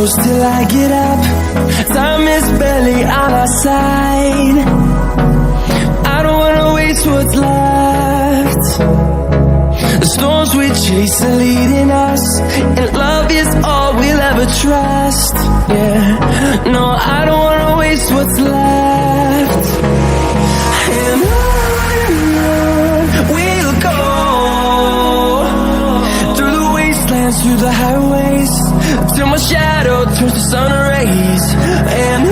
close till I get up. Time is barely on our side. I don't wanna waste what's left. The storms we chase are leading us, and love is all we'll ever trust. Yeah, no, I don't wanna waste what's left. And on we'll go, through the wastelands, through the highways, till my shadow turns to sun rays. And